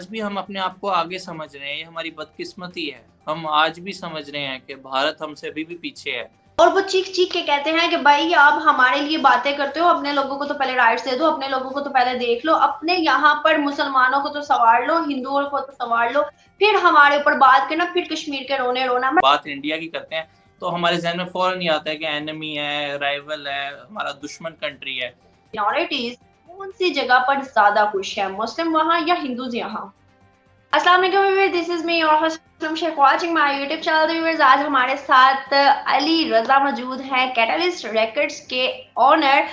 आज भी हम अपने आप को आगे समझ रहे हैं, ये हमारी बदकिस्मती है। हम आज भी समझ रहे हैं कि भारत हमसे अभी भी पीछे है। और वो चीख-चीख के कहते हैं कि भाई आप हमारे लिए बातें करते हो, अपने लोगों को तो पहले राइट्स दे दो, अपने लोगों को तो पहले देख लो, अपने यहाँ पर मुसलमानों को तो संवार लो, हिंदुओं को तो संवार लो, फिर हमारे ऊपर बात करना, फिर कश्मीर के रोने रोना। बात इंडिया की करते हैं तो हमारे ज़हन में फ़ौरन ये आता है कि एनिमी है, राइवल है, हमारा दुश्मन कंट्री है। माइनॉरिटीज कौन सी जगह पर ज्यादा खुश है, मुस्लिम वहाँ या हिंदूज यहाँ? अस्सलाम वालेकुम viewers, this is me your host Sheikh watching my YouTube channel. Viewers, आज हमारे साथ अली रजा मौजूद हैं, कैटलिस्ट रिकॉर्ड्स के ओनर,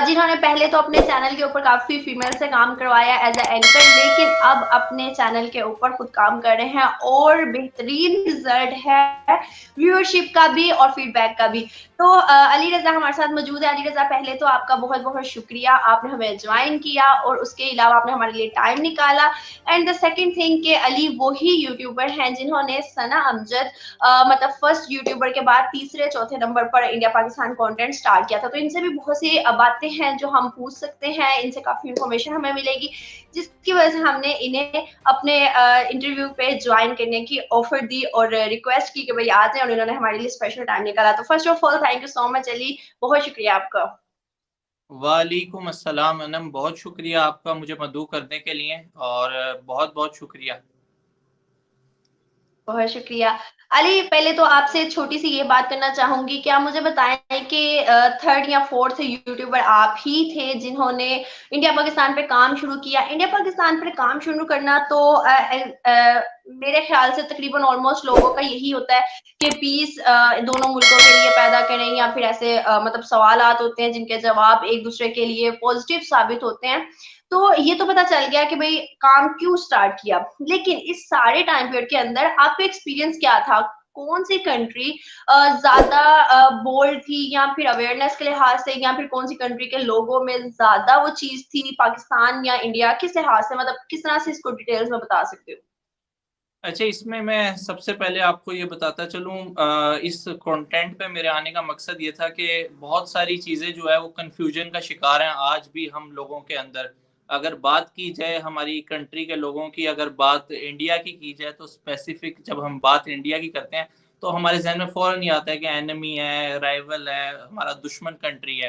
जिन्होंने पहले तो अपने चैनल के ऊपर काफी फीमेल से काम करवाया एज ए एंकर, लेकिन अब अपने चैनल के ऊपर खुद काम कर रहे हैं और बेहतरीन रिजल्ट है व्यूअरशिप का भी और फीडबैक का भी। तो अली रजा हमारे साथ मौजूद है। अली रजा, पहले तो आपका बहुत बहुत शुक्रिया, आपने हमें ज्वाइन किया और उसके अलावा आपने हमारे लिए टाइम निकाला। एंड द सेकंड थिंग के अली वही यूट्यूबर हैं जिन्होंने सना अमजद मतलब फर्स्ट यूट्यूबर के बाद तीसरे चौथे नंबर पर इंडिया पाकिस्तान कंटेंट स्टार्ट किया था। तो इनसे भी बहुत सी बातें हैं जो हम पूछ सकते हैं, इनसे काफी इंफॉर्मेशन हमें मिलेगी, जिसकी वजह से हमने इन्हें अपने इंटरव्यू पे ज्वाइन करने की ऑफर दी और रिक्वेस्ट की कि भाई आ जाए, और इन्होंने हमारे लिए स्पेशल टाइम निकाला। तो first of all thank you so much Ali, बहुत शुक्रिया आपका। वालेकुम अस्सलाम अनम, बहुत शुक्रिया आपका मुझे मदऊ करने के लिए और बहुत-बहुत शुक्रिया। बहुत शुक्रिया। अली, पहले तो आपसे छोटी सी ये बात करना चाहूंगी, क्या मुझे बताएं कि थर्ड या फोर्थ यूट्यूबर आप ही थे जिन्होंने इंडिया पाकिस्तान पे काम शुरू किया? इंडिया पाकिस्तान पे काम शुरू करना तो मेरे ख्याल से तकरीबन ऑलमोस्ट लोगों का यही होता है कि पीस दोनों मुल्कों के लिए पैदा करें, या फिर ऐसे मतलब सवालात होते हैं जिनके जवाब एक दूसरे के लिए पॉजिटिव साबित होते हैं। तो ये तो पता चल गया कि भाई काम क्यों स्टार्ट किया, लेकिन इस सारे टाइम पीरियड के अंदर आपका एक्सपीरियंस क्या था? कौन सी कंट्री ज्यादा बोल्ड थी, या फिर अवेयरनेस के लिहाज से, या फिर कौन सी कंट्री के लोगों में ज्यादा वो चीज थी, पाकिस्तान या इंडिया? किस लिहाज से, मतलब किस तरह से इसको डिटेल्स में बता सकते हो? अच्छा, इसमें मैं सबसे पहले आपको ये बताता चलूँ, इस कंटेंट पे मेरे आने का मकसद ये था कि बहुत सारी चीज़ें जो है वो कन्फ्यूजन का शिकार हैं आज भी हम लोगों के अंदर। अगर बात की जाए हमारी कंट्री के लोगों की, अगर बात इंडिया की जाए तो स्पेसिफिक जब हम बात इंडिया की करते हैं, तो हमारे ज़हन में फ़ौरन ये आता है कि एनिमी है, राइवल है, हमारा दुश्मन कंट्री है।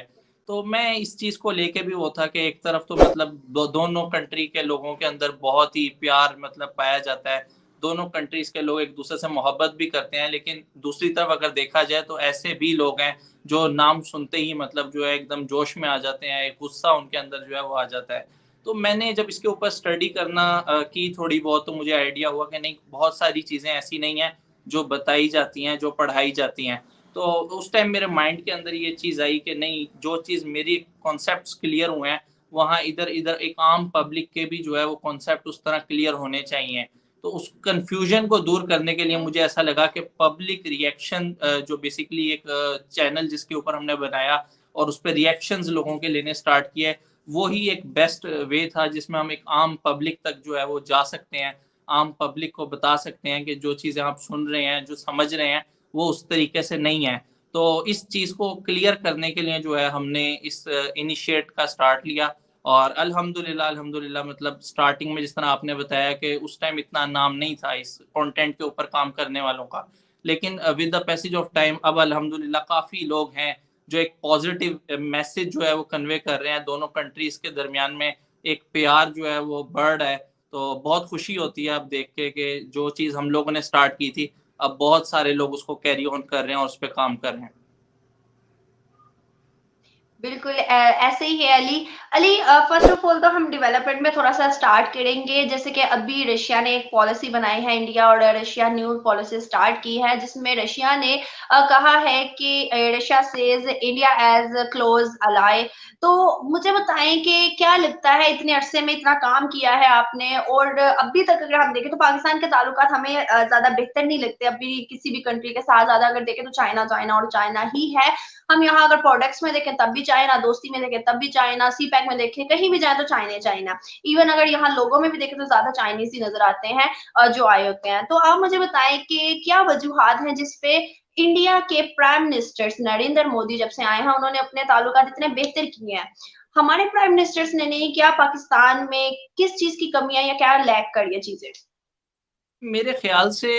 तो मैं इस चीज़ को लेके भी वो था कि एक तरफ तो मतलब दोनों कंट्री के लोगों के अंदर बहुत ही प्यार मतलब पाया जाता है। दोनों कंट्रीज़ के लोग एक-दूसरे से मोहब्बत भी करते हैं, लेकिन दूसरी तरफ अगर देखा जाए तो ऐसे भी लोग हैं, जो नाम सुनते ही मतलब जो है एकदम जोश में आ जाते हैं, एक गुस्सा उनके अंदर जो है वो आ जाता है। तो मैंने जब इसके ऊपर स्टडी करना की थोड़ी बहुत, तो मुझे आइडिया हुआ कि नहीं, बहुत सारी चीज़ें ऐसी नहीं हैं, जो बताई जाती हैं, जो पढ़ाई जाती हैं। तो उस टाइम मेरे माइंड के अंदर ये चीज़ आई कि नहीं, जो चीज़ मेरी कॉन्सेप्ट्स क्लियर हुए हैं, वहाँ इधर-इधर एक आम पब्लिक के भी जो है वो कॉन्सेप्ट उस तरह क्लियर होने चाहिए। तो उस कन्फ्यूजन को दूर करने के लिए मुझे ऐसा लगा कि पब्लिक रिएक्शन, जो बेसिकली एक चैनल जिसके ऊपर हमने बनाया और उस पे रिएक्शंस लोगों के लेने स्टार्ट किए, वो ही एक बेस्ट वे था जिसमें हम एक आम पब्लिक तक जो है वो जा सकते हैं। आम पब्लिक को बता सकते हैं कि जो चीज़ें आप सुन रहे हैं, जो समझ रहे हैं, वो उस तरीके से नहीं है। तो इस चीज़ को क्लियर करने के लिए जो है हमने इस इनिशिएट का स्टार्ट लिया और अल्हम्दुलिल्लाह मतलब स्टार्टिंग में जिस तरह आपने बताया कि उस टाइम इतना नाम नहीं था इस कंटेंट के ऊपर काम करने वालों का। लेकिन with the passage of time अब अल्हम्दुलिल्लाह काफ़ी लोग हैं जो एक पॉज़िटिव मैसेज जो है वो कन्वे कर रहे हैं। दोनों कंट्रीज़ के दरमियान में एक प्यार जो है वो बढ़ रहा है। तो बहुत खुशी होती है अब देख के कि जो चीज़ हम लोगों ने स्टार्ट की थी, अब बहुत सारे लोग उसको कैरी ऑन कर रहे हैं और उस पे काम कर रहे हैं। बिल्कुल ऐसे ही है Ali. Ali, first of all तो हम डेवलपमेंट में थोड़ा सा स्टार्ट करेंगे। जैसे कि अभी रशिया ने एक पॉलिसी बनाई है, इंडिया और रशिया न्यू पॉलिसी स्टार्ट की है, जिसमें रशिया ने कहा है कि Russia says India as close ally. तो मुझे बताएं कि क्या लगता है, इतने अरसे में इतना काम किया है आपने, और अभी तक अगर हम देखें तो पाकिस्तान के ताल्लुकात हमें ज्यादा बेहतर नहीं लगते अभी किसी भी कंट्री के साथ। ज्यादा अगर देखें तो चाइना चाइना और चाइना ही है। हम यहाँ अगर प्रोडक्ट्स में देखें तब भी चाइना, दोस्ती में देखें तब भी चाइना, सी पैक में देखें कहीं भी जाए तो चाइना चाइना। इवन अगर यहाँ लोगों में भी देखें तो ज्यादा चाइनीज ही नजर आते हैं जो आए होते हैं। तो आप मुझे बताएं कि क्या वजूहात हैं जिसपे इंडिया के प्राइम मिनिस्टर नरेंद्र मोदी जब से आए हैं उन्होंने अपने ताल्लुकात इतने बेहतर किए हैं? हमारे प्राइम मिनिस्टर्स ने नहीं किया, पाकिस्तान में किस चीज़ की कमियाँ या क्या लैक कर रही है चीज़ें? मेरे ख़्याल से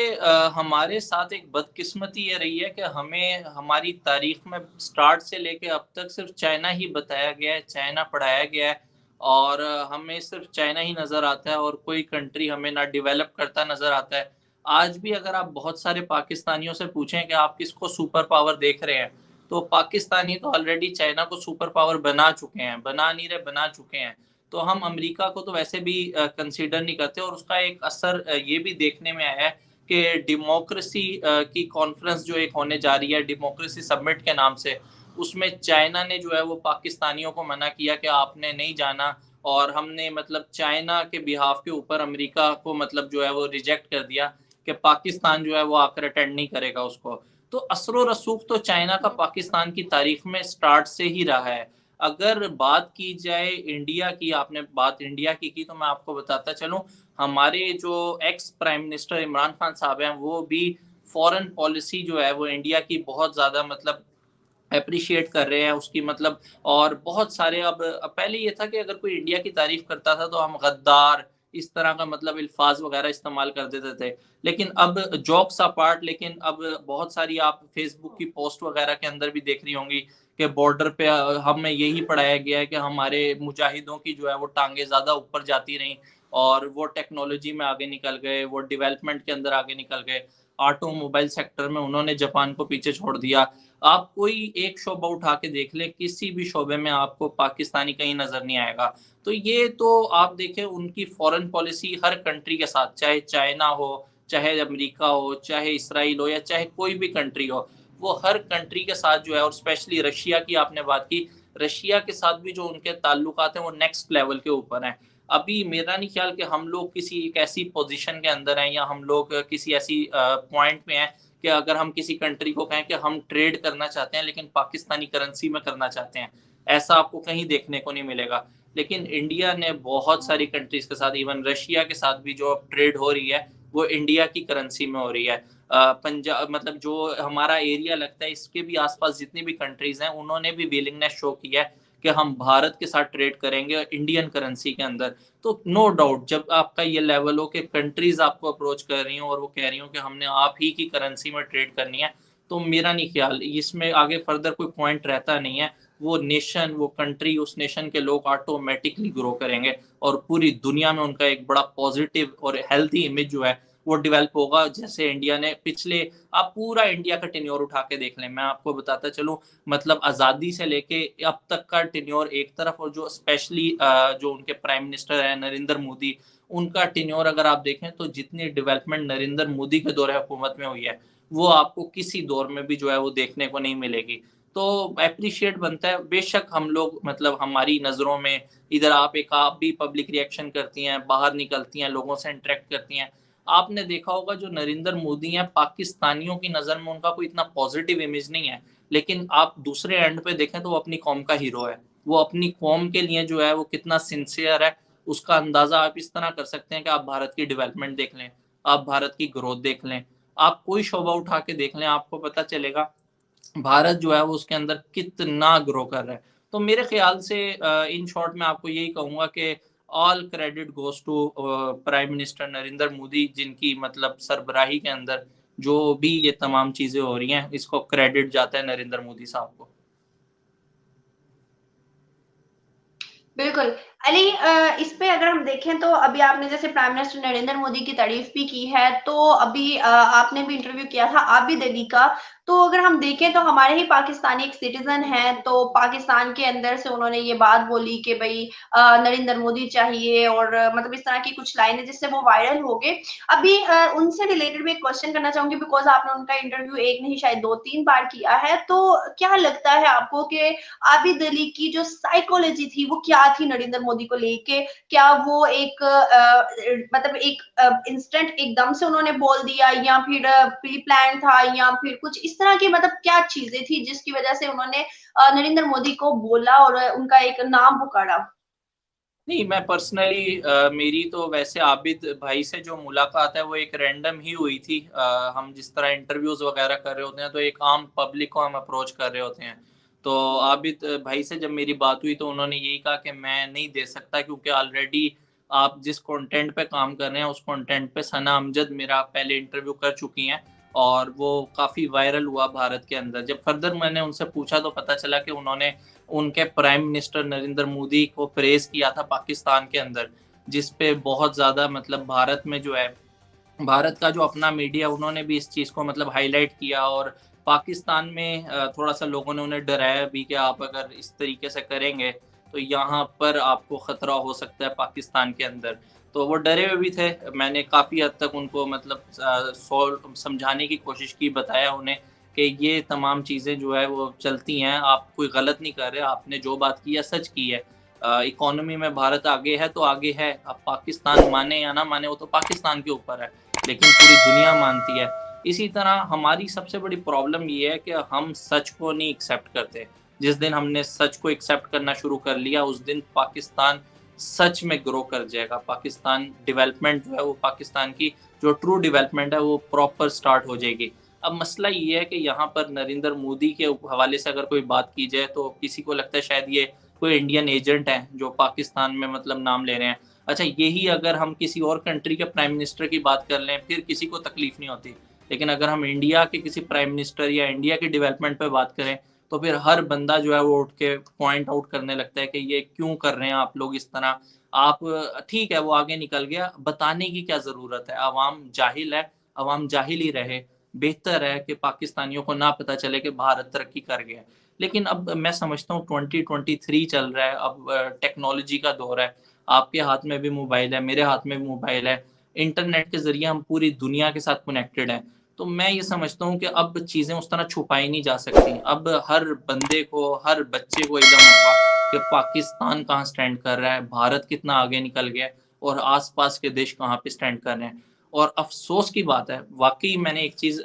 हमारे साथ एक बदकिस्मती ये रही है कि हमें हमारी तारीख़ में स्टार्ट से लेके अब तक सिर्फ़ चाइना ही बताया गया है, चाइना पढ़ाया गया है और हमें सिर्फ़ चाइना ही नज़र आता है और कोई कंट्री हमें ना डेवलप करता नज़र आता है। आज भी अगर आप बहुत सारे पाकिस्तानियों से पूछें कि आप किसको सुपर पावर देख रहे हैं, तो पाकिस्तानी तो ऑलरेडी चाइना को सुपर पावर बना चुके हैं, बना नहीं रहे, बना चुके हैं। तो हम अमेरिका को तो वैसे भी कंसीडर नहीं करते और उसका एक असर ये भी देखने में आया है कि डेमोक्रेसी की कॉन्फ्रेंस जो एक होने जा रही है डेमोक्रेसी समिट के नाम से, उसमें चाइना ने जो है वो पाकिस्तानियों को मना किया कि आपने नहीं जाना और हमने मतलब चाइना के बिहाफ के ऊपर अमेरिका को मतलब जो है वो रिजेक्ट कर दिया कि पाकिस्तान जो है वो आकर अटेंड नहीं करेगा उसको। तो असर व रसूख तो चाइना का पाकिस्तान की तारीख में स्टार्ट से ही रहा है। अगर बात की जाए इंडिया की, आपने बात इंडिया की तो मैं आपको बताता चलूँ, हमारे जो ex prime minister Imran Khan साहब हैं, वो भी फ़ॉरेन पॉलिसी जो है वो इंडिया की बहुत ज़्यादा मतलब एप्रिशिएट कर रहे हैं उसकी मतलब और बहुत सारे अब पहले ये था कि अगर कोई इंडिया की तारीफ करता था तो हम गद्दार इस तरह का मतलब अल्फाज वगैरह इस्तेमाल कर देते थे। लेकिन अब जोक्स अपार्ट लेकिन अब बहुत सारी आप फेसबुक की पोस्ट वगैरह के अंदर भी देख रही होंगी कि बॉर्डर पे हमें यही पढ़ाया गया है कि हमारे मुजाहिदों की जो है वो टांगे ज़्यादा ऊपर जाती रहीं और वो टेक्नोलॉजी में आगे निकल गए, वो डेवलपमेंट के अंदर आगे निकल गए। ऑटोमोबाइल सेक्टर में उन्होंने जापान को पीछे छोड़ दिया। आप कोई एक शोबा उठा के देख लें, किसी भी शोबे में आपको पाकिस्तानी कहीं नज़र नहीं आएगा। तो ये तो आप देखें उनकी फ़ॉरेन पॉलिसी हर कंट्री के साथ, चाहे चाइना हो, चाहे अमेरिका हो, चाहे इसराइल हो या चाहे कोई भी कंट्री हो, वो हर कंट्री के साथ जो है और स्पेशली रशिया की आपने बात की, रशिया के साथ भी जो उनके ताल्लुकात हैं वो नेक्स्ट लेवल के ऊपर हैं। अभी मेरा नहीं ख्याल कि हम लोग किसी एक ऐसी पोज़ीशन के अंदर हैं या हम लोग किसी ऐसी पॉइंट में हैं कि अगर हम किसी कंट्री को कहें कि हम ट्रेड करना चाहते हैं लेकिन पाकिस्तानी करेंसी में करना चाहते हैं, ऐसा आपको कहीं देखने को नहीं मिलेगा। लेकिन इंडिया ने बहुत सारी कंट्रीज़ के साथ इवन रशिया के साथ भी जो अब ट्रेड हो रही है, वो इंडिया की करेंसी में हो रही है। मतलब जो हमारा एरिया लगता है इसके भी आस-पास जितनी भी कंट्रीज़ हैं, उन्होंने भी विलिंगनेस शो किया है कि हम भारत के साथ ट्रेड करेंगे इंडियन करेंसी के अंदर। तो नो डाउट जब आपका ये लेवल हो कि कंट्रीज़ आपको अप्रोच कर रही हों और वो कह रही हों कि हमने आप ही की करेंसी में ट्रेड करनी है, तो मेरा नहीं ख्याल इसमें आगे फर्दर कोई पॉइंट रहता नहीं है। वो नेशन, वो कंट्री, उस नेशन के लोग ऑटोमैटिकली ग्रो करेंगे और पूरी दुनिया में उनका एक बड़ा पॉज़िटिव और हेल्थी इमेज जो है, वो डेवलप होगा। जैसे इंडिया ने पिछले आप पूरा इंडिया का टेन्योर उठा के देख लें, मैं आपको बताता चलूँ मतलब आज़ादी से लेके अब तक का टेन्योर एक तरफ और जो स्पेशली जो उनके प्राइम मिनिस्टर हैं नरेंद्र मोदी, उनका टेन्योर अगर आप देखें तो जितनी डेवलपमेंट नरेंद्र मोदी के दौर हुकूमत में हुई है, वो आपको किसी दौर में भी जो है वो देखने को नहीं मिलेगी। तो एप्रिशिएट बनता है, बेशक हम लोग मतलब हमारी नज़रों में इधर आप भी पब्लिक रिएक्शन करती हैं, बाहर निकलती हैं, लोगों से इंटरैक्ट करती हैं। आपने देखा होगा जो नरेंद्र मोदी हैं, पाकिस्तानियों की नज़र में उनका कोई इतना पॉज़िटिव इमेज नहीं है। लेकिन आप दूसरे एंड पे देखें तो वो अपनी कौम का हीरो है। वो अपनी कौम के लिए जो है वो कितना सिंसियर है, उसका अंदाज़ा आप इस तरह कर सकते हैं कि आप भारत की डेवलपमेंट देख लें, आप भारत की ग्रोथ देख लें, आप कोई शोबा उठा के देख लें, आपको पता चलेगा भारत जो है वो उसके अंदर कितना ग्रो कर रहा है। तो मेरे ख़्याल से इन शॉर्ट मैं आपको यही कहूँगा कि all credit goes to prime minister Narendra Modi जिनकी मतलब सरबराही के अंदर जो भी ये तमाम चीज़ें हो रही हैं, इसको क्रेडिट जाता है नरेंद्र मोदी साहब को। बिल्कुल। अली इस पे अगर हम देखें तो अभी आपने जैसे प्राइम मिनिस्टर नरेंद्र मोदी की तारीफ भी की है, तो अभी आपने भी इंटरव्यू किया था, आप भी दिल्ली का। तो अगर हम देखें तो हमारे ही पाकिस्तानी एक सिटीज़न हैं, तो पाकिस्तान के अंदर से उन्होंने ये बात बोली कि भई नरेंद्र मोदी चाहिए और मतलब इस तरह की कुछ लाइनें जिससे वो वायरल हो गए। अभी उनसे रिलेटेड भी एक क्वेश्चन करना चाहूँगी बिकॉज़ आपने उनका इंटरव्यू 1 नहीं शायद 2-3 बार किया है। तो क्या लगता है आपको कि आबिद अली की जो साइकोलॉजी थी वो क्या थी नरेंद्र मोदी को लेके? क्या वो एक मतलब एक इंस्टेंट एकदम से उन्होंने बोल दिया या फिर प्री प्लान था या फिर कुछ इस तरह की मतलब क्या चीज़ें थी जिसकी वज़ह से उन्होंने नरेंद्र मोदी को बोला और उनका एक नाम पुकारा? नहीं, मैं पर्सनली मेरी तो वैसे आबिद भाई से जो मुलाकात है वो एक रैंडम ही हुई थी। हम जिस तरह इंटरव्यूज़ वगैरह कर रहे होते हैं तो एक आम पब्लिक को हम अप्रोच कर रहे होते हैं। तो आबिद भाई से जब मेरी बात हुई तो उन्होंने यही कहा कि मैं नहीं दे सकता, क्योंकि ऑलरेडी आप जिस कंटेंट पे काम कर रहे हैं उस कंटेंट पे सना अमजद मेरा पहले इंटरव्यू कर चुकी हैं और वो काफ़ी वायरल हुआ भारत के अंदर। जब फर्दर मैंने उनसे पूछा तो पता चला कि उन्होंने उनके प्राइम मिनिस्टर नरेंद्र मोदी को प्रेज किया था पाकिस्तान के अंदर, जिस पे बहुत ज़्यादा मतलब भारत में जो है, भारत का जो अपना मीडिया उन्होंने भी इस चीज़ को मतलब हाईलाइट किया और पाकिस्तान में थोड़ा सा लोगों ने उन्हें डराया भी कि आप अगर इस तरीके से करेंगे तो यहाँ पर आपको खतरा हो सकता है पाकिस्तान के अंदर। तो वो डरे हुए भी थे। मैंने काफ़ी हद तक उनको मतलब सोल्व समझाने की कोशिश की, बताया उन्हें कि ये तमाम चीज़ें जो है वो चलती हैं, आप कोई गलत नहीं कर रहे, आपने जो बात की है सच की है। इकोनॉमी में भारत आगे है तो आगे है, अब पाकिस्तान माने या ना माने वो तो पाकिस्तान के ऊपर है, लेकिन पूरी दुनिया मानती है। इसी तरह हमारी सबसे बड़ी प्रॉब्लम ये है कि हम सच को नहीं एक्सेप्ट करते। जिस दिन हमने सच को एक्सेप्ट करना शुरू कर लिया उस दिन पाकिस्तान सच में ग्रो कर जाएगा। पाकिस्तान डेवलपमेंट जो है वो पाकिस्तान की जो ट्रू डेवलपमेंट है वो प्रॉपर स्टार्ट हो जाएगी। अब मसला ये है कि यहाँ पर नरेंद्र मोदी के हवाले से अगर कोई बात की जाए तो किसी को लगता है शायद ये कोई इंडियन एजेंट है जो पाकिस्तान में मतलब नाम ले रहे हैं। अच्छा, यही अगर हम किसी और कंट्री के प्राइम मिनिस्टर की बात कर लें फिर किसी को तकलीफ नहीं होती, लेकिन अगर हम इंडिया के किसी प्राइम मिनिस्टर या इंडिया के डेवलपमेंट पे बात करें तो फिर हर बंदा जो है वो उठ के पॉइंट आउट करने लगता है कि ये क्यों कर रहे हैं आप लोग इस तरह। आप ठीक है वो आगे निकल गया, बताने की क्या ज़रूरत है, अवाम जाहिल है, अवाम जाहिल ही रहे। बेहतर है कि पाकिस्तानियों को ना पता चले कि भारत तरक्की कर गया है। लेकिन अब मैं समझता हूँ 2023 चल रहा है, अब टेक्नोलॉजी का दौर है, आपके हाथ में भी मोबाइल है, मेरे हाथ में भी मोबाइल है, इंटरनेट के ज़रिए हम पूरी दुनिया के साथ कनेक्टेड हैं। तो मैं ये समझता हूँ कि अब चीज़ें उस तरह छुपाई नहीं जा सकती। अब हर बंदे को, हर बच्चे को एकदम होगा कि पाकिस्तान कहाँ स्टैंड कर रहा है, भारत कितना आगे निकल गया है और आस-पास के देश कहाँ पे स्टैंड कर रहे हैं। और अफ़सोस की बात है, वाक़ई मैंने एक चीज़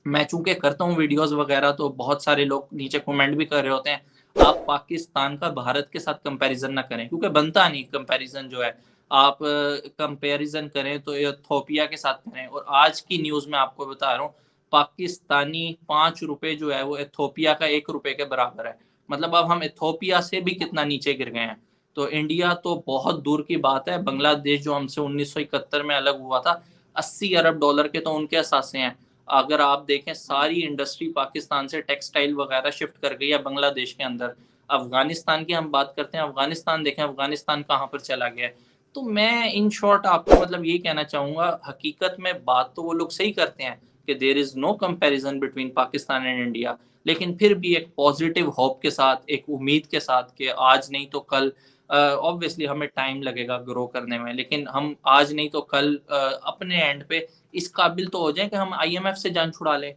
मैं चूँकि करता हूँ वीडियोज़ वग़ैरह तो बहुत सारे लोग नीचे कमेंट भी कर रहे होते हैं, आप पाकिस्तान का भारत के साथ कंपैरिज़न ना करें, क्योंकि बनता नहीं कंपैरिज़न जो है। आप कंपैरिज़न करें तो इथियोपिया के साथ करें, और आज की न्यूज़ मैं आपको बता रहा हूँ, पाकिस्तानी ₹5 जो है वो इथियोपिया का ₹1 के बराबर है। मतलब अब हम इथियोपिया से भी कितना नीचे गिर गए हैं। तो इंडिया तो बहुत दूर की बात है, बांग्लादेश जो हमसे 1971 में अलग हुआ था, $80 अरब के तो उनके असासे हैं। अगर आप देखें सारी इंडस्ट्री पाकिस्तान से टेक्सटाइल वगैरह शिफ्ट कर गई है बांग्लादेश के अंदर। अफ़गानिस्तान की हम बात करते हैं, अफ़गानिस्तान देखें अफ़गानिस्तान कहाँ पर चला गया है। तो मैं इन शॉर्ट आपको मतलब यही कहना चाहूँगा, हकीकत में बात तो वो लोग सही करते हैं कि there is no comparison between Pakistan and India, लेकिन फिर भी एक पॉज़िटिव होप के साथ, एक उम्मीद के साथ कि आज नहीं तो कल ऑब्वियसली हमें टाइम लगेगा ग्रो करने में, लेकिन हम आज नहीं तो कल अपने एंड पे इस काबिल तो हो जाएँ कि हम आईएमएफ से जान छुड़ा लें।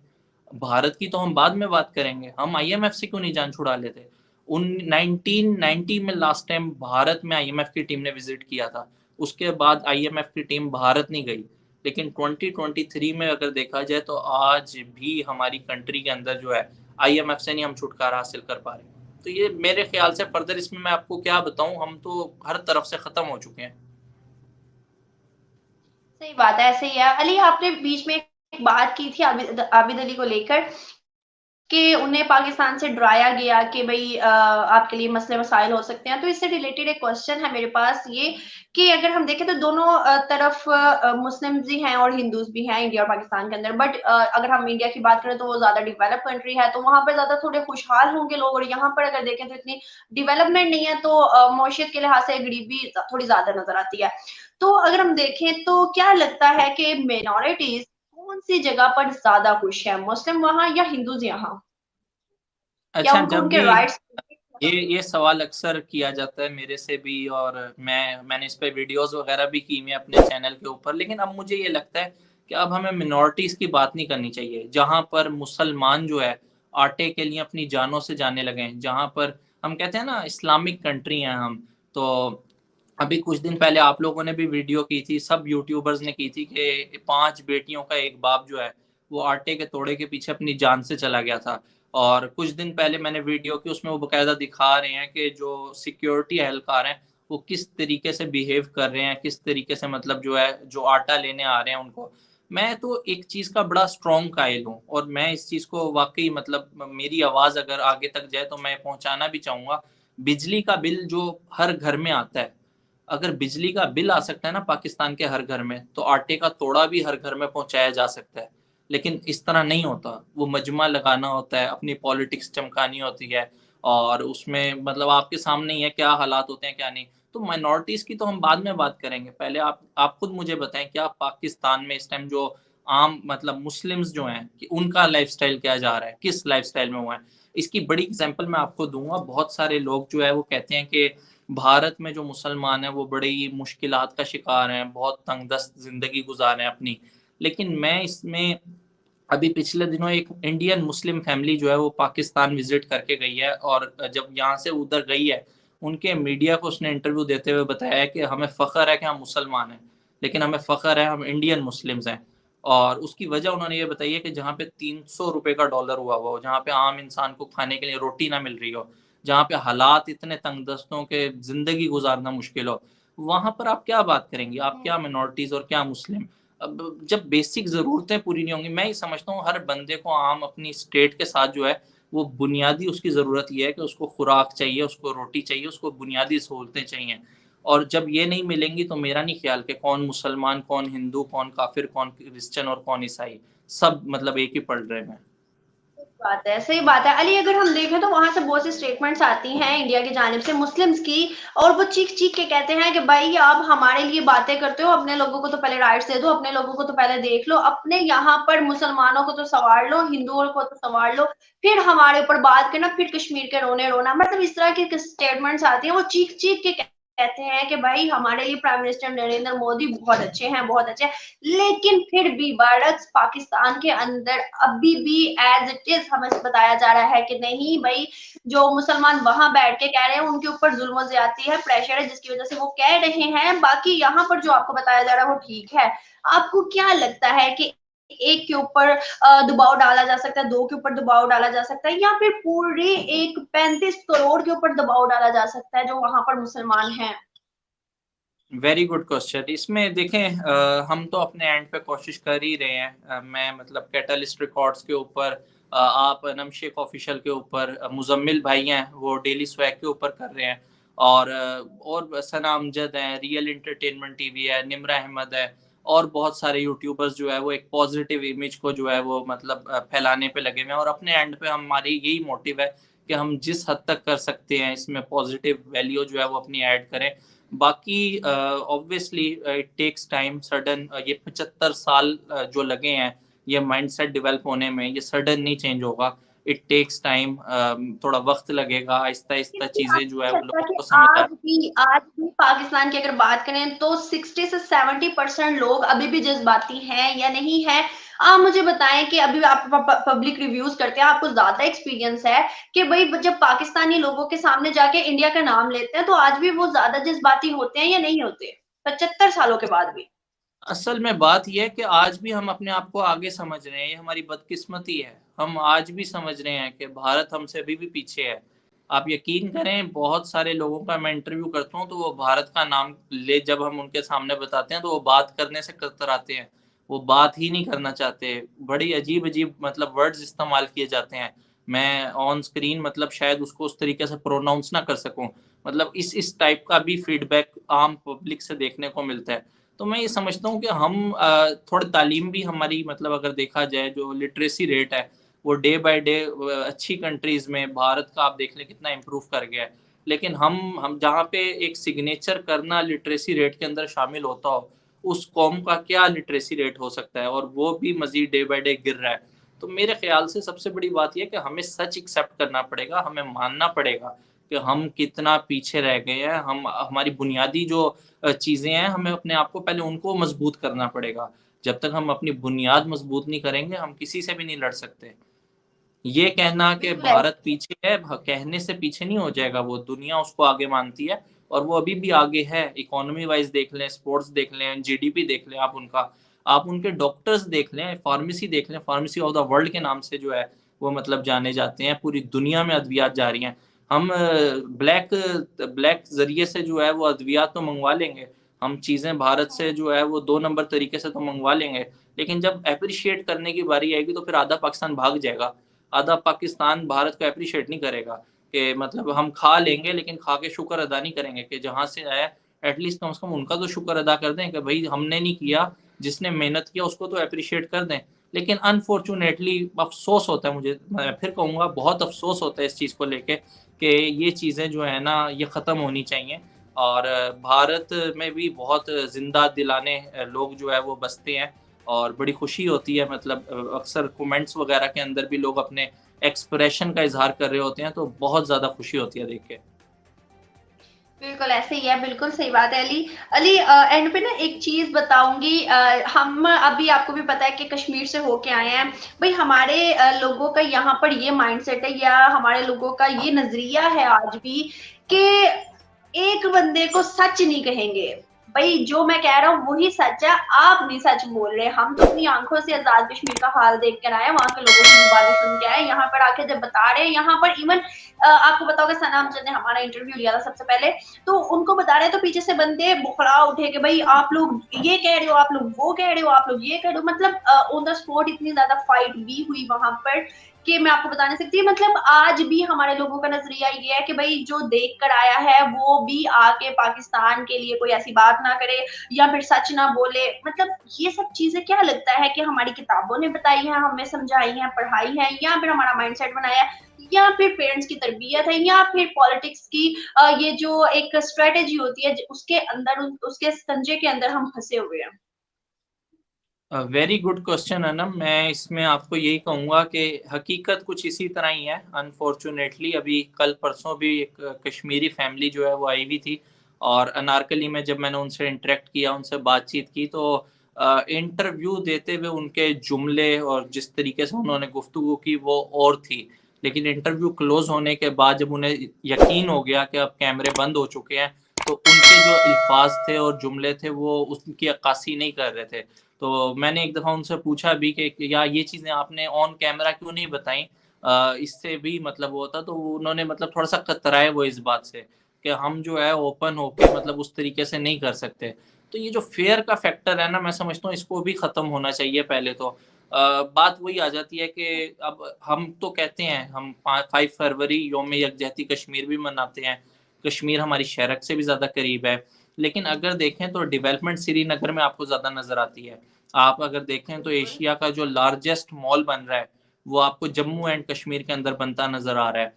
भारत की तो हम बाद में बात करेंगे, हम आईएमएफ से क्यों नहीं जान छुड़ा लेते? उन 1990 में लास्ट टाइम भारत में आईएमएफ की टीम ने विज़िट किया था। उसके बाद आईएमएफ की टीम भारत नहीं गई। लेकिन 2023 में अगर देखा जाए तो आज भी हमारी कंट्री के अंदर जो है आईएमएफ से नहीं हम छुटकारा हासिल कर पा रहे। तो ये मेरे ख़्याल से फर्दर इसमें मैं आपको क्या बताऊँ, हम तो हर तरफ से ख़त्म हो चुके हैं। सही बात है, ऐसे ही है। अली, आपने बीच में एक बात की थी आबिद अली को लेकर कि उन्हें पाकिस्तान से डराया गया कि भई आपके लिए मसले मसाइल हो सकते हैं। तो इससे रिलेटेड एक क्वेश्चन है मेरे पास ये कि अगर हम देखें तो दोनों तरफ मुस्लिम्स भी हैं और हिंदूज़ भी हैं इंडिया और पाकिस्तान के अंदर। बट अगर हम इंडिया की बात करें तो वो ज़्यादा डेवलप कंट्री है, तो वहाँ पर ज़्यादा थोड़े खुशहाल होंगे लोग, और यहाँ पर अगर देखें तो इतनी डेवलपमेंट नहीं है, तो मईशत के लिहाज से गरीबी थोड़ी ज़्यादा नज़र आती है। तो अगर हम देखें तो क्या लगता है कि माइनॉरिटीज़ कौन-सी जगह पर ज़्यादा खुश है, मुस्लिम वहाँ या हिंदूज़ यहाँ? क्या अच्छा, उनको जब उनके भी राइट्स ये सवाल अक्सर किया जाता है मेरे से भी, और मैंने इस पे वीडियोस वगैरह भी की मैं अपने चैनल के ऊपर। लेकिन अब मुझे ये लगता है कि अब हमें मिनॉरिटीज़ की बात नहीं करनी चाहिए। जहाँ पर मुसलमान जो है आटे के लिए अपनी जानों से जाने लगे हैं, जहाँ पर हम कहते हैं ना इस्लामिक कंट्री हैं हम, तो अभी कुछ दिन पहले आप लोगों ने भी वीडियो की थी, सब यूट्यूबर्स ने की थी कि 5 बेटियों का एक बाप जो है, वो आटे के तोड़े के पीछे अपनी जान से चला गया था। और कुछ दिन पहले मैंने वीडियो की, उसमें वो बाकायदा दिखा रहे हैं कि जो सिक्योरिटी एहलकार हैं, वो किस तरीके से बिहेव कर रहे हैं, किस तरीके से मतलब जो है, जो आटा लेने आ रहे हैं उनको। मैं तो एक चीज का बड़ा स्ट्रॉन्ग कायल हूँ, और मैं इस चीज को वाकई मतलब मेरी आवाज अगर आगे तक जाए तो मैं पहुंचाना भी चाहूंगा। बिजली का बिल जो हर घर में आता है, अगर बिजली का बिल आ सकता है ना पाकिस्तान के हर घर में, तो आटे का तोड़ा भी हर घर में पहुंचाया जा सकता है। लेकिन इस तरह नहीं होता, वो मजमा लगाना होता है, अपनी पॉलिटिक्स चमकानी होती है, और उसमें मतलब आपके सामने ही है क्या हालात होते हैं क्या नहीं। तो माइनॉरिटीज की तो हम बाद में बात करेंगे, पहले आप खुद मुझे बताएं क्या पाकिस्तान में इस टाइम जो आम मतलब मुस्लिम्स जो हैं कि उनका लाइफस्टाइल क्या जा रहा है, किस लाइफस्टाइल में हुआ है। इसकी बड़ी एग्जांपल मैं आपको दूंगा। बहुत सारे लोग जो है वो कहते हैं कि भारत में जो मुसलमान हैं वो बड़ी मुश्किलात का शिकार हैं, बहुत तंगदस्त जिंदगी गुजार रहे हैं अपनी। लेकिन मैं इसमें अभी पिछले दिनों एक इंडियन मुस्लिम फैमिली जो है वो पाकिस्तान विजिट करके गई है, और जब यहाँ से उधर गई है, उनके मीडिया को उसने इंटरव्यू देते हुए बताया है कि हमें फ़ख्र है कि हम मुसलमान हैं, लेकिन हमें फ़ख्र है हम इंडियन मुस्लिम्स हैं। और उसकी वजह उन्होंने ये बताई है कि जहाँ पे 300 रुपए का डॉलर हुआ हो, जहाँ पे आम इंसान को खाने के लिए रोटी ना मिल रही हो, जहाँ पे हालात इतने तंगदस्तों के जिंदगी गुजारना मुश्किल हो, वहां पर आप क्या बात करेंगी, आप क्या मिनॉरिटीज और क्या मुस्लिम। अब जब बेसिक ज़रूरतें पूरी नहीं होंगी, मैं ये समझता हूँ हर बंदे को आम अपनी स्टेट के साथ जो है वो बुनियादी उसकी ज़रूरत ये है कि उसको खुराक चाहिए, उसको रोटी चाहिए, उसको बुनियादी सहूलतें चाहिए। और जब ये नहीं मिलेंगी तो मेरा नहीं ख्याल कि कौन मुसलमान, कौन हिंदू, कौन काफिर, कौन क्रिश्चियन और कौन ईसाई, सब मतलब एक ही पढ़ रहे हैं। बात है, सही बात है अली। अगर हम देखें तो वहां से बहुत सी स्टेटमेंट्स आती हैं इंडिया की जानिब से मुस्लिम्स की, और वो चीख चीख के कहते हैं कि भाई आप हमारे लिए बातें करते हो, अपने लोगों को तो पहले राइट्स दे दो, अपने लोगों को तो पहले देख लो, अपने यहाँ पर मुसलमानों को तो सवार लो, हिंदुओं को तो सवार लो, फिर हमारे ऊपर बात करना, फिर कश्मीर के रोने रोना। मतलब इस तरह की स्टेटमेंट्स आती है, वो चीख चीख के कहते हैं कि भाई हमारे लिए प्राइम मिनिस्टर नरेंद्र मोदी बहुत अच्छे हैं, बहुत अच्छे हैं। लेकिन फिर भी बरक्स पाकिस्तान के अंदर अभी भी एज इट इज हमें बताया जा रहा है कि नहीं भाई, जो मुसलमान वहां बैठ के कह रहे हैं उनके ऊपर जुल्म ज्यादती है, प्रेशर है, जिसकी वजह से वो कह रहे हैं। बाकी यहाँ पर जो आपको बताया जा रहा है वो ठीक है। आपको क्या लगता है कि एक के ऊपर दबाव डाला जा सकता है, दो के ऊपर दबाव डाला जा सकता है, या फिर पूरे एक 35 करोड़ के ऊपर दबाव डाला जा सकता है जो वहां पर मुसलमान हैं? Very good question. इसमें देखें हम तो अपने एंड पे कोशिश कर ही रहे हैं। मैं मतलब कैटलिस्ट रिकॉर्ड्स के ऊपर, आप अनम शेख ऑफिशियल के ऊपर, मुजम्मिल भाई हैं वो डेली स्वैग के ऊपर कर रहे हैं, और सना अमजद है, रियल एंटरटेनमेंट टीवी है, निम्रा अहमद है, और बहुत सारे यूट्यूबर्स जो है वो एक पॉजिटिव इमेज को जो है वो मतलब फैलाने पे लगे हुए हैं। और अपने एंड पे हमारी यही मोटिव है कि हम जिस हद तक कर सकते हैं इसमें पॉजिटिव वैल्यू जो है वो अपनी ऐड करें। बाकी obviously it takes time. Sudden ये 75 साल जो लगे हैं ये माइंडसेट डेवलप होने में, ये सडन नहीं चेंज होगा। इट टेक्स टाइम, थोड़ा वक्त लगेगा, आहिस्ता आहिस्ता चीजें जो है आपको वो लगता है लोगों कि को समझ आ। आज भी पाकिस्तान की अगर बात करें तो 60 से 70% लोग अभी भी जज्बाती हैं या नहीं है? आप मुझे बताएं कि अभी आप पब्लिक रिव्यूज करते हैं, आपको ज्यादा एक्सपीरियंस है कि भाई जब पाकिस्तानी लोगों के सामने जाके इंडिया का नाम लेते हैं तो आज भी वो ज्यादा जज्बाती होते हैं या नहीं होते 75 सालों के बाद भी? असल में बात यह है कि आज भी हम अपने आप को आगे समझ रहे हैं, ये हमारी बदकिस्मती है। हम आज भी समझ रहे हैं कि भारत हमसे अभी भी पीछे है। आप यकीन करें, बहुत सारे लोगों का मैं इंटरव्यू करता हूँ तो वो भारत का नाम ले जब हम उनके सामने बताते हैं तो वो बात करने से कतराते हैं, वो बात ही नहीं करना चाहते। बड़ी अजीब अजीब मतलब वर्ड्स इस्तेमाल किए जाते हैं। मैं ऑन स्क्रीन मतलब शायद उसको उस तरीके से प्रोनाउंस ना कर सकूं। मतलब इस टाइप का भी फीडबैक आम पब्लिक से देखने को मिलता है। तो मैं ये समझता हूँ कि हम थोड़ी तालीम भी हमारी मतलब अगर देखा जाए जो लिटरेसी रेट है वो डे बाय डे अच्छी कंट्रीज में, भारत का आप देख लें कितना इम्प्रूव कर गया है। लेकिन हम जहाँ पे एक सिग्नेचर करना लिटरेसी रेट के अंदर शामिल होता हो, उस कौम का क्या लिटरेसी रेट हो सकता है, और वो भी मजीद डे बाय डे गिर रहा है। तो मेरे ख्याल से सबसे बड़ी बात यह है कि हमें सच एक्सेप्ट करना पड़ेगा, हमें मानना पड़ेगा कि हम कितना पीछे रह गए हैं। हम हमारी बुनियादी जो चीज़ें हैं, हमें अपने आप को पहले उनको मजबूत करना पड़ेगा। जब तक हम अपनी बुनियाद मजबूत नहीं करेंगे हम किसी से भी नहीं लड़ सकते। ये कहना कि बिल्कुल भारत पीछे है, कहने से पीछे नहीं हो जाएगा, वो दुनिया उसको आगे मानती है, और वो अभी भी आगे है। इकोनॉमी वाइज देख लें, स्पोर्ट्स देख लें, जीडीपी देख लें, आप उनका, आप उनके डॉक्टर्स देख लें, फार्मेसी देख लें, फार्मेसी ऑफ द वर्ल्ड के नाम से जो है वो मतलब जाने जाते हैं, पूरी दुनिया में अद्वियात जा रही हैं। हम ब्लैक ब्लैक जरिए से जो है वो अद्वियात तो मंगवा लेंगे, हम चीज़ें भारत से जो है वो 2 नंबर तरीके से तो मंगवा लेंगे, लेकिन जब एप्रिशिएट करने की बारी आएगी तो फिर आधा पाकिस्तान भाग जाएगा। आधा पाकिस्तान भारत को एप्रिशिएट नहीं करेगा कि मतलब हम खा लेंगे लेकिन खा के शुक्र अदा नहीं करेंगे कि जहाँ से आया एटलीस्ट कम से कम उनका तो शुक्र अदा कर दें कि भई हमने नहीं किया, जिसने मेहनत किया उसको तो एप्रिशिएट कर दें। लेकिन अनफॉर्च्यूनेटली अफ़सोस होता है मुझे, मैं फिर कहूँगा बहुत अफ़सोस होता है इस चीज़ को लेके कि ये चीज़ें जो है ना ये ख़त्म होनी चाहिए। और भारत में भी बहुत ज़िंदा दिलाने लोग जो है वो बसते हैं और बड़ी खुशी होती है, मतलब अक्सर कमेंट्स वगैरह के अंदर भी लोग अपने एक्सप्रेशन का इज़हार कर रहे होते हैं, तो बहुत ज़्यादा खुशी होती है देख के। बिल्कुल ऐसे ही है, बिल्कुल सही बात है अली। अली एंड पे ना एक चीज़ बताऊँगी, हम अभी आपको भी पता है कि कश्मीर से होके आए हैं। भई हमारे लोगों का यहाँ पर ये माइंडसेट है या हमारे लोगों का ये नज़रिया है आज भी कि एक बंदे को सच नहीं कहेंगे। भई जो मैं कह रहा हूँ वही सच है, आप नहीं सच बोल रहे। हम तो अपनी आँखों से आज़ाद कश्मीर का हाल देख कर आए हैं, वहाँ के लोगों की जुबानी सुन के आए हैं, यहाँ पर आके जब बता रहे हैं, यहाँ पर इवन आपको पता होगा सना अमजद ने हमारा इंटरव्यू लिया था सबसे पहले, तो उनको बता रहे हैं तो पीछे से बंदे बुखड़ा उठे कि भाई आप लोग ये कह रहे हो, आप लोग वो कह रहे हो, आप लोग ये कह रहे हो। मतलब ऑन द स्पॉट इतनी ज्यादा फाइट भी हुई वहां पर कि मैं आपको बता नहीं सकती। मतलब आज भी हमारे लोगों का नजरिया ये है कि भाई जो देख कर आया है वो भी आके पाकिस्तान के लिए कोई ऐसी बात ना करे या फिर सच ना बोले। मतलब ये सब चीजें क्या लगता है कि हमारी किताबों ने बताई है, हमें समझाई है, पढ़ाई है, या फिर हमारा माइंडसेट बनाया है, या फिर पेरेंट्स की तरबियत है, या फिर पॉलिटिक्स की ये जो एक स्ट्रेटेजी होती है उसके अंदर, उसके संजे के अंदर हम फंसे हुए हैं। Very good question Anam. मैं इसमें आपको यही कहूँगा कि हकीकत कुछ इसी तरह ही है। अनफॉर्चुनेटली अभी कल परसों भी एक कश्मीरी फैमिली जो है वो आई हुई थी और अनारकली में जब मैंने उनसे इंटरेक्ट किया, उनसे बातचीत की, तो इंटरव्यू देते हुए उनके जुमले और जिस तरीके से उन्होंने गुफ्तगू की वो और थी। लेकिन इंटरव्यू क्लोज होने के बाद जब उन्हें यकीन हो गया कि अब कैमरे बंद हो चुके हैं, तो उनके जो अल्फाज थे और जुमले थे वो उसकी अक्कासी नहीं कर रहे थे। तो मैंने एक दफ़ा उनसे पूछा भी कि यार ये चीज़ें आपने ऑन कैमरा क्यों नहीं बताई? इससे भी मतलब वो होता, तो उन्होंने मतलब थोड़ा-सा कतराए वो इस बात से कि हम जो है ओपन होके मतलब उस तरीके से नहीं कर सकते। तो ये जो फ़ेयर का फैक्टर है ना, मैं समझता हूँ इसको भी ख़त्म होना चाहिए पहले तो। बात वही आ जाती है कि अब हम तो कहते हैं हम 5 फरवरी यौम यकजहती कश्मीर भी मनाते हैं। कश्मीर हमारी शहरक से भी ज़्यादा करीब है। लेकिन अगर देखें तो डेवलपमेंट श्रीनगर में आपको ज़्यादा नज़र आती है। आप अगर देखें तो एशिया का जो लार्जेस्ट मॉल बन रहा है, वो आपको जम्मू एंड कश्मीर के अंदर बनता नज़र आ रहा है।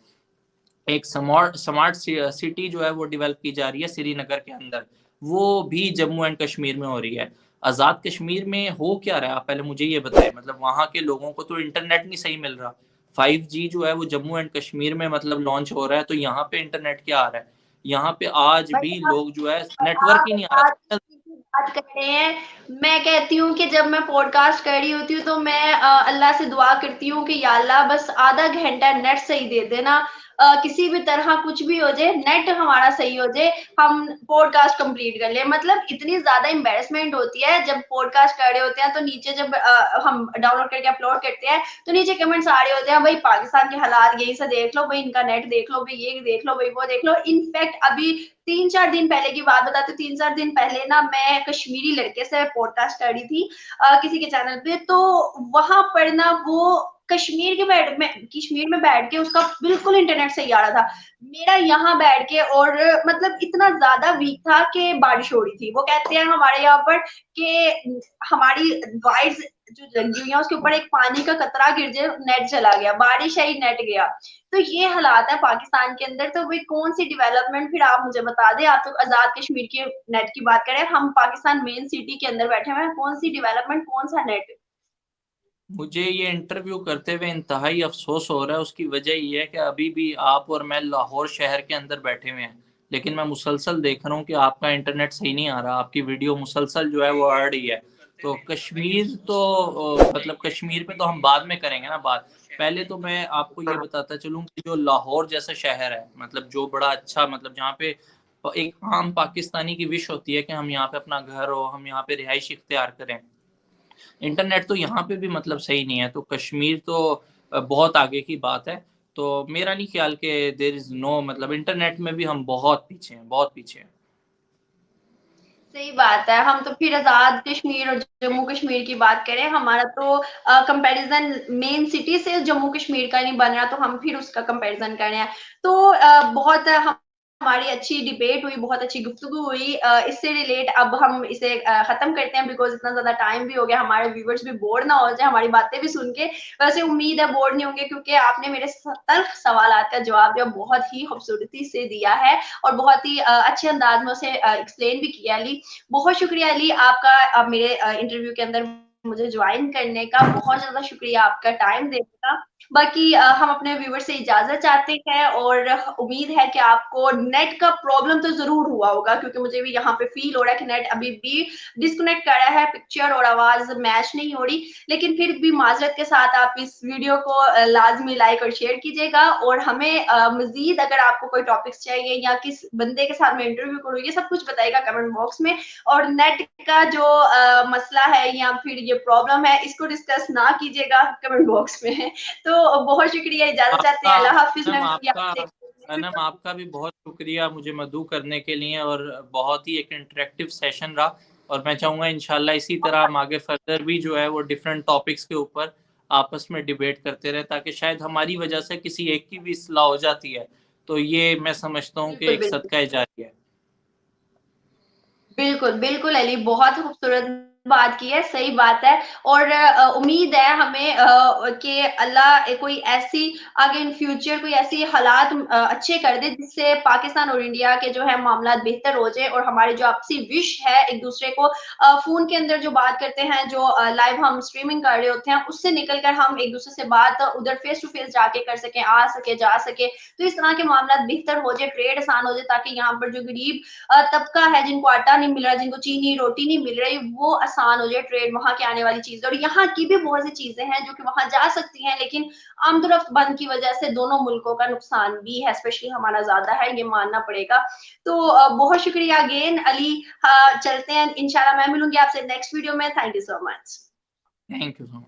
एक स्मार्ट स्मार्ट सिटी जो है वो डेवलप की जा रही है श्रीनगर के अंदर, वो भी जम्मू एंड कश्मीर में हो रही है। आज़ाद कश्मीर में हो क्या रहा है, आप पहले मुझे ये बताएँ? मतलब वहाँ के लोगों को तो इंटरनेट नहीं सही मिल रहा। 5G जो है वो जम्मू एंड कश्मीर में मतलब लॉन्च हो रहा है, तो यहाँ पे इंटरनेट क्या आ रहा है? यहाँ पे आज भाई भी आप लोग जो है नेटवर्क ही आप नहीं आ आज रहा। की बात कर रहे हैं। मैं कहती हूँ कि जब मैं पॉडकास्ट कर रही होती हूँ तो मैं अल्लाह से दुआ करती हूँ कि या अल्लाह बस आधा घंटा नेट सही दे देना। किसी भी तरह कुछ भी हो जाए, नेट हमारा सही हो जाए, हम पॉडकास्ट कंप्लीट कर ले। मतलब इतनी ज्यादा एम्बेरसमेंट होती है जब पॉडकास्ट कर रहे होते हैं, तो नीचे जब हम डाउनलोड करके अपलोड करते हैं तो नीचे कमेंट्स आ रहे होते हैं, भाई पाकिस्तान के हालात यही से देख लो, भाई इनका नेट देख लो, भाई ये देख लो, भाई वो देख लो। इनफैक्ट अभी 3-4 दिन पहले की बात बताती हूँ। 3-4 दिन पहले ना मैं कश्मीरी लड़के से पॉडकास्ट कर रही थी किसी के चैनल पे, तो वहां पर ना वो कश्मीर में बैठ के उसका बिल्कुल इंटरनेट सही आ रहा था। मेरा यहाँ बैठ के और मतलब इतना ज्यादा वीक था कि बारिश हो रही थी। वो कहते हैं हमारे यहाँ पर कि हमारी वाइर्स जो लगी हुई है उसके ऊपर एक पानी का कतरा गिर जाए, नेट चला गया, बारिश आई, नेट गया। तो ये हालात है पाकिस्तान के अंदर। तो भाई कौन सी डेवलपमेंट, फिर आप मुझे बता दें। आप तो आजाद कश्मीर के नेट की बात करें, हम पाकिस्तान मेन सिटी के अंदर बैठे हुए हैं, कौन सी डेवलपमेंट, कौन सा नेट। मुझे ये इंटरव्यू करते हुए इंतहाई अफ़सोस हो रहा है, उसकी वजह ये है कि अभी भी आप और मैं लाहौर शहर के अंदर बैठे हुए हैं, लेकिन मैं मुसलसल देख रहा हूँ कि आपका इंटरनेट सही नहीं आ रहा, आपकी वीडियो मुसलसल जो है वो आ रही है। तो कश्मीर तो मतलब कश्मीर पे तो हम बाद में करेंगे ना बात। पहले तो मैं आपको ये बताता चलूँ कि जो लाहौर जैसा शहर है, मतलब जो बड़ा अच्छा, मतलब जहाँ पे एक आम पाकिस्तानी की विश होती है कि हम यहाँ पे अपना घर हो, हम यहाँ पे रिहाइश इख्तियार करें। इंटरनेट तो यहाँ पे भी मतलब सही नहीं है, तो कश्मीर तो बहुत आगे की बात है। तो मेरा नहीं ख्याल कि देयर इज़ नो, मतलब इंटरनेट में भी हम बहुत पीछे हैं, बहुत पीछे हैं। सही बात है। हम तो फिर आज़ाद कश्मीर और जम्मू कश्मीर की बात करें, हमारा तो कंपैरिज़न मेन सिटी से जम्मू कश्मीर का नहीं बन रहा, तो हम फिर उसका कंपैरिज़न कर रहे हैं। तो बहुत हमारी अच्छी डिबेट हुई, बहुत अच्छी गुफ्तगू हुई। इससे रिलेट अब हम इसे खत्म करते हैं, बिकॉज़ इतना ज़्यादा टाइम भी हो गया, हमारे व्यूअर्स भी बोर ना हो जाए हमारी बातें भी सुन के। वैसे उम्मीद है बोर नहीं होंगे, क्योंकि आपने मेरे तल्ख़ सवालात का जवाब दिया, बहुत ही खूबसूरती से दिया है और बहुत ही अच्छे अंदाज में उसे एक्सप्लेन भी किया अली। बहुत शुक्रिया अली आपका मेरे इंटरव्यू के अंदर मुझे ज्वाइन करने का, बहुत ज़्यादा शुक्रिया आपका टाइम देने का। बाकी हम अपने व्यूअर से इजाज़त चाहते हैं और उम्मीद है कि आपको नेट का प्रॉब्लम तो ज़रूर हुआ होगा, क्योंकि मुझे भी यहाँ पे फ़ील हो रहा है कि नेट अभी भी डिस्कनेक्ट कर रहा है, पिक्चर और आवाज़ मैच नहीं हो रही। लेकिन फिर भी माज़रत के साथ आप इस वीडियो को लाज़मी लाइक और शेयर कीजिएगा और हमें मज़ीद अगर आपको कोई टॉपिक्स चाहिए या किस बंदे के साथ मैं इंटरव्यू करूँ, ये सब कुछ बताइएगा कमेंट बॉक्स में। और नेट का जो मसला है या फिर ये प्रॉब्लम है, इसको डिस्कस ना कीजिएगा कमेंट बॉक्स में। तो बहुत शुक्रिया, इजाज़त चाहते आपका हैं, अल्लाह हाफ़िज़। मैं मैम मिलूँगी आपका आपसे मैडम आपका भी बहुत शुक्रिया मुझे मदऊ करने के लिए, और बहुत ही एक इंटरेक्टिव सेशन रहा। और मैं चाहूँगा इंशाल्लाह इसी तरह हम आगे फर्दर भी जो है वो डिफरेंट टॉपिक्स के ऊपर आपस में डिबेट करते रहे, ताकि शायद हमारी वजह से किसी एक की भी इस्लाह हो जाती है, तो ये मैं समझता हूँ कि बिल्कुल, एक बिल्कुल। सदका जारिया है। बिल्कुल, बिल्कुल अली, बहुत खूबसूरत बात की है, सही बात है। और उम्मीद है हमें कि अल्लाह कोई ऐसी आगे इन फ्यूचर कोई ऐसी हालात अच्छे कर दे, जिससे पाकिस्तान और इंडिया के जो है मामलात बेहतर हो जाए और हमारी जो आपसी विश है एक-दूसरे को फ़ोन के अंदर जो बात करते हैं, जो लाइव हम स्ट्रीमिंग कर रहे होते हैं, उससे निकल कर हम एक-दूसरे से बात उधर फेस टू फेस जाके कर सकें, आ सके, जा सके। तो इस तरह के मामलात बेहतर हो जाए, ट्रेड आसान हो जाए, ताकि यहाँ पर जो गरीब तबका है, जिनको आटा नहीं मिल रहा, जिनको चीनी, रोटी नहीं मिल रही, वो आसान हो जाए ट्रेड, वहाँ की आने वाली चीज़ें। और यहाँ की भी बहुत सी चीज़ें हैं जो कि वहाँ जा सकती हैं, लेकिन आमदोरफ्त बंद की वजह से दोनों मुल्कों का नुकसान भी है, स्पेशली हमारा ज़्यादा है, ये मानना पड़ेगा। तो बहुत शुक्रिया अगेन अली। चलते हैं, इंशाल्लाह मैं मिलूँगी आपसे नेक्स्ट वीडियो में। Thank you so much. Thank you so much.